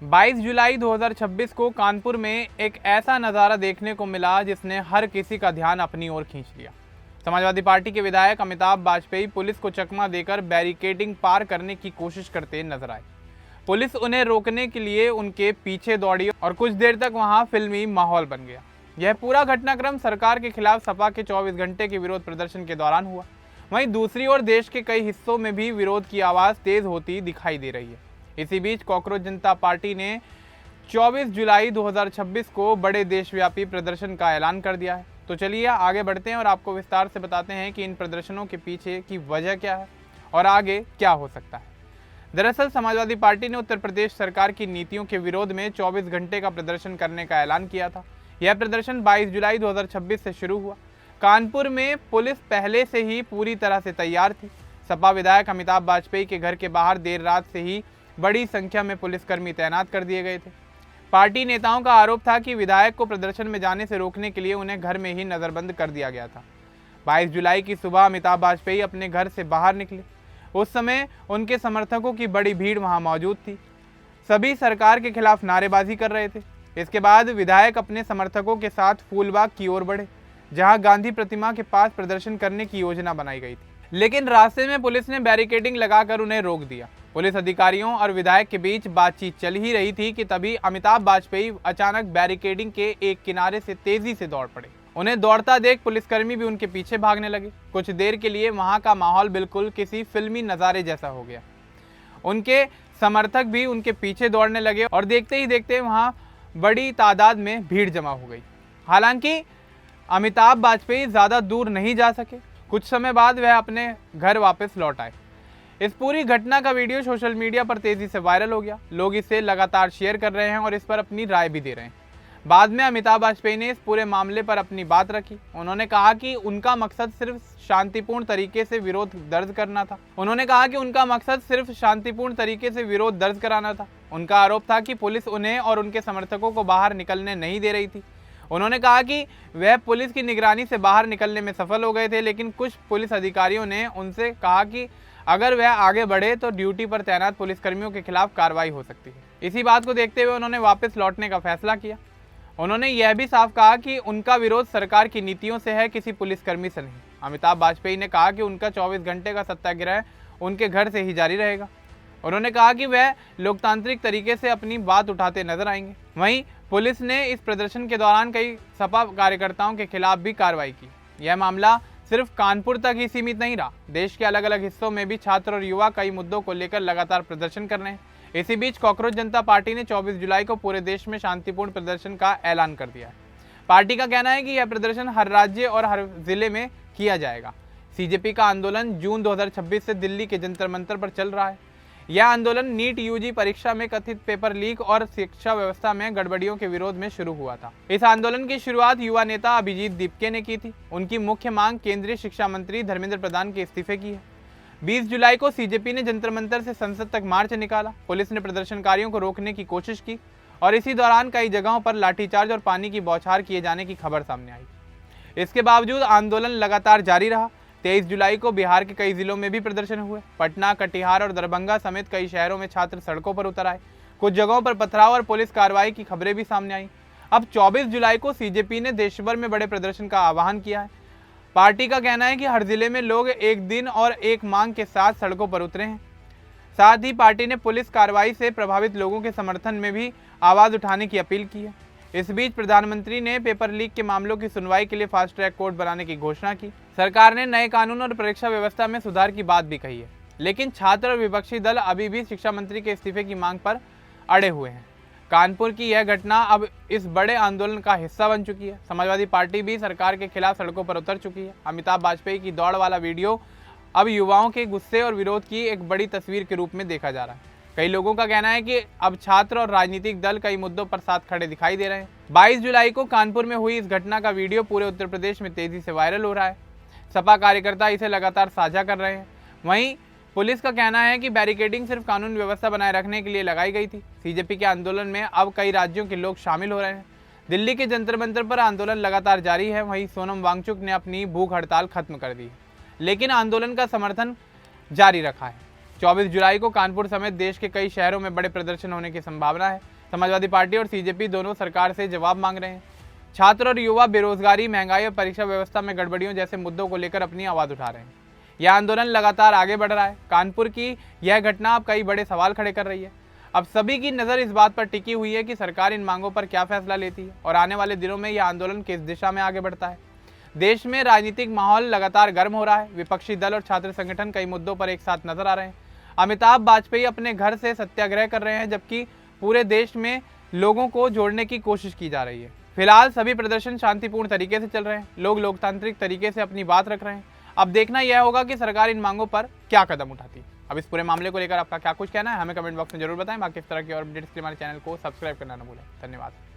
22 जुलाई 2026 को कानपुर में एक ऐसा नज़ारा देखने को मिला जिसने हर किसी का ध्यान अपनी ओर खींच लिया। समाजवादी पार्टी के विधायक अमिताभ वाजपेयी पुलिस को चकमा देकर बैरिकेडिंग पार करने की कोशिश करते नजर आए। पुलिस उन्हें रोकने के लिए उनके पीछे दौड़ी और कुछ देर तक वहां फिल्मी माहौल बन गया। यह पूरा घटनाक्रम सरकार के खिलाफ सपा के 24 घंटे के विरोध प्रदर्शन के दौरान हुआ। वहीं दूसरी ओर देश के कई हिस्सों में भी विरोध की आवाज़ तेज होती दिखाई दे रही है। इसी बीच कॉकरोच जनता पार्टी ने 24 जुलाई 2026 को बड़े देशव्यापी प्रदर्शन का ऐलान कर दिया है। तो चलिए आगे बढ़ते हैं और आपको विस्तार से बताते हैं कि इन प्रदर्शनों के पीछे की वजह क्या है और आगे क्या हो सकता है। दरअसल समाजवादी पार्टी ने उत्तर प्रदेश सरकार की नीतियों के विरोध में 24 घंटे का प्रदर्शन करने का ऐलान किया था। यह प्रदर्शन 22 जुलाई 2026 से शुरू हुआ। कानपुर में पुलिस पहले से ही पूरी तरह से तैयार थी। सपा विधायक अमिताभ वाजपेयी के घर के बाहर देर रात से ही बड़ी संख्या में पुलिसकर्मी तैनात कर दिए गए थे। पार्टी नेताओं का आरोप था कि विधायक को प्रदर्शन में जाने से रोकने के लिए उन्हें घर में ही नजरबंद कर दिया गया था। 22 जुलाई की सुबह अमिताभ वाजपेयी अपने घर से बाहर निकले। उस समय उनके समर्थकों की बड़ी भीड़ वहां मौजूद थी। सभी सरकार के खिलाफ नारेबाजी कर रहे थे। इसके बाद विधायक अपने समर्थकों के साथ फूलबाग की ओर बढ़े, जहां गांधी प्रतिमा के पास प्रदर्शन करने की योजना बनाई गई थी। लेकिन रास्ते में पुलिस ने बैरिकेडिंग लगाकर उन्हें रोक दिया। पुलिस अधिकारियों और विधायक के बीच बातचीत चल ही रही थी कि तभी अमिताभ वाजपेयी अचानक बैरिकेडिंग के एक किनारे से तेजी से दौड़ पड़े। उन्हें दौड़ता देख पुलिसकर्मी भी उनके पीछे भागने लगे। कुछ देर के लिए वहां का माहौल बिल्कुल किसी फिल्मी नज़ारे जैसा हो गया। उनके समर्थक भी उनके पीछे दौड़ने लगे और देखते ही देखते वहां बड़ी तादाद में भीड़ जमा हो गई। हालांकि अमिताभ वाजपेयी ज़्यादा दूर नहीं जा सके। कुछ समय बाद वह अपने घर वापस लौट आए। इस पूरी घटना का वीडियो सोशल मीडिया पर तेजी से वायरल हो गया। लोग इसे लगातार शेयर कर रहे हैं और इस पर अपनी राय भी दे रहे हैं। बाद में अमिताभ वाजपेयी ने इस पूरे मामले पर अपनी बात रखी। उन्होंने कहा कि उनका मकसद सिर्फ शांतिपूर्ण तरीके से विरोध दर्ज कराना था। उनका आरोप था कि पुलिस उन्हें और उनके समर्थकों को बाहर निकलने नहीं दे रही थी। उन्होंने कहा कि वह पुलिस की निगरानी से बाहर निकलने में सफल हो गए थे, लेकिन कुछ पुलिस अधिकारियों ने उनसे कहा कि अगर वह आगे बढ़े तो ड्यूटी पर तैनात पुलिसकर्मियों के खिलाफ कार्रवाई हो सकती है। इसी बात को देखते हुए उन्होंने वापस लौटने का फैसला किया। उन्होंने यह भी साफ कहा कि उनका विरोध सरकार की नीतियों से है, किसी पुलिसकर्मी से नहीं। अमिताभ वाजपेयी ने कहा कि उनका 24 घंटे का सत्याग्रह उनके घर से ही जारी रहेगा। उन्होंने कहा कि वह लोकतांत्रिक तरीके से अपनी बात उठाते नजर आएंगे। वहीं पुलिस ने इस प्रदर्शन के दौरान कई सपा कार्यकर्ताओं के खिलाफ भी कार्रवाई की। यह मामला सिर्फ कानपुर तक ही सीमित नहीं रहा। देश के अलग अलग हिस्सों में भी छात्र और युवा कई मुद्दों को लेकर लगातार प्रदर्शन कर रहे हैं। इसी बीच कॉकरोच जनता पार्टी ने 24 जुलाई को पूरे देश में शांतिपूर्ण प्रदर्शन का ऐलान कर दिया है। पार्टी का कहना है कि यह प्रदर्शन हर राज्य और हर जिले में किया जाएगा। सीजेपी का आंदोलन जून 2026 से दिल्ली के जंतर मंतर पर चल रहा है। यह आंदोलन नीट यूजी परीक्षा में कथित पेपर लीक और शिक्षा व्यवस्था में गड़बड़ियों के विरोध में शुरू हुआ था। इस आंदोलन की शुरुआत युवा नेता अभिजीत दीपके ने की थी। उनकी मुख्य मांग केंद्रीय शिक्षा मंत्री धर्मेंद्र प्रधान के इस्तीफे की है। 20 जुलाई को सीजेपी ने जंतर मंतर से संसद तक मार्च निकाला। पुलिस ने प्रदर्शनकारियों को रोकने की कोशिश की और इसी दौरान कई जगहों पर लाठीचार्ज और पानी की बौछार किए जाने की खबर सामने आई। इसके बावजूद आंदोलन लगातार जारी रहा। 23 जुलाई को बिहार के कई जिलों में भी प्रदर्शन हुए। पटना, कटिहार और दरभंगा समेत कई शहरों में छात्र सड़कों पर उतर आए। कुछ जगहों पर पथराव और पुलिस कार्रवाई की खबरें भी सामने आई। अब 24 जुलाई को सीजेपी ने देश भर में बड़े प्रदर्शन का आह्वान किया है। पार्टी का कहना है कि हर जिले में लोग एक दिन और एक मांग के साथ सड़कों पर उतरे हैं। साथ ही पार्टी ने पुलिस कार्रवाई से प्रभावित लोगों के समर्थन में भी आवाज़ उठाने की अपील की है। इस बीच प्रधानमंत्री ने पेपर लीक के मामलों की सुनवाई के लिए फास्ट ट्रैक कोर्ट बनाने की घोषणा की। सरकार ने नए कानून और परीक्षा व्यवस्था में सुधार की बात भी कही है, लेकिन छात्र और विपक्षी दल अभी भी शिक्षा मंत्री के इस्तीफे की मांग पर अड़े हुए हैं। कानपुर की यह घटना अब इस बड़े आंदोलन का हिस्सा बन चुकी है। समाजवादी पार्टी भी सरकार के खिलाफ सड़कों पर उतर चुकी है। अमिताभ वाजपेयी की दौड़ वाला वीडियो अब युवाओं के गुस्से और विरोध की एक बड़ी तस्वीर के रूप में देखा जा रहा है। कई लोगों का कहना है कि अब छात्र और राजनीतिक दल कई मुद्दों पर साथ खड़े दिखाई दे रहे हैं। 22 जुलाई को कानपुर में हुई इस घटना का वीडियो पूरे उत्तर प्रदेश में तेजी से वायरल हो रहा है। सपा कार्यकर्ता इसे लगातार साझा कर रहे हैं। वहीं पुलिस का कहना है कि बैरिकेडिंग सिर्फ कानून व्यवस्था बनाए रखने के लिए लगाई गई थी। सीजेपी के आंदोलन में अब कई राज्यों के लोग शामिल हो रहे हैं। दिल्ली के जंतर मंतर पर आंदोलन लगातार जारी है। वहीं सोनम वांगचुक ने अपनी भूख हड़ताल खत्म कर दी, लेकिन आंदोलन का समर्थन जारी रखा है। 24 जुलाई को कानपुर समेत देश के कई शहरों में बड़े प्रदर्शन होने की संभावना है। समाजवादी पार्टी और सीजेपी दोनों सरकार से जवाब मांग रहे हैं। छात्र और युवा बेरोजगारी, महंगाई और परीक्षा व्यवस्था में गड़बड़ियों जैसे मुद्दों को लेकर अपनी आवाज उठा रहे हैं। यह आंदोलन लगातार आगे बढ़ रहा है। कानपुर की यह घटना अब कई बड़े सवाल खड़े कर रही है। अब सभी की नज़र इस बात पर टिकी हुई है कि सरकार इन मांगों पर क्या फैसला लेती है और आने वाले दिनों में यह आंदोलन किस दिशा में आगे बढ़ता है। देश में राजनीतिक माहौल लगातार गर्म हो रहा है। विपक्षी दल और छात्र संगठन कई मुद्दों पर एक साथ नजर आ रहे हैं। अमिताभ वाजपेयी अपने घर से सत्याग्रह कर रहे हैं, जबकि पूरे देश में लोगों को जोड़ने की कोशिश की जा रही है। फिलहाल सभी प्रदर्शन शांतिपूर्ण तरीके से चल रहे हैं। लोग लोकतांत्रिक तरीके से अपनी बात रख रहे हैं। अब देखना यह होगा कि सरकार इन मांगों पर क्या कदम उठाती है। अब इस पूरे मामले को लेकर आपका क्या कुछ कहना है, हमें कमेंट बॉक्स में जरूर बताएं। बाकी इस तरह की और अपडेट्स के लिए हमारे चैनल को सब्सक्राइब करना न भूलें। धन्यवाद।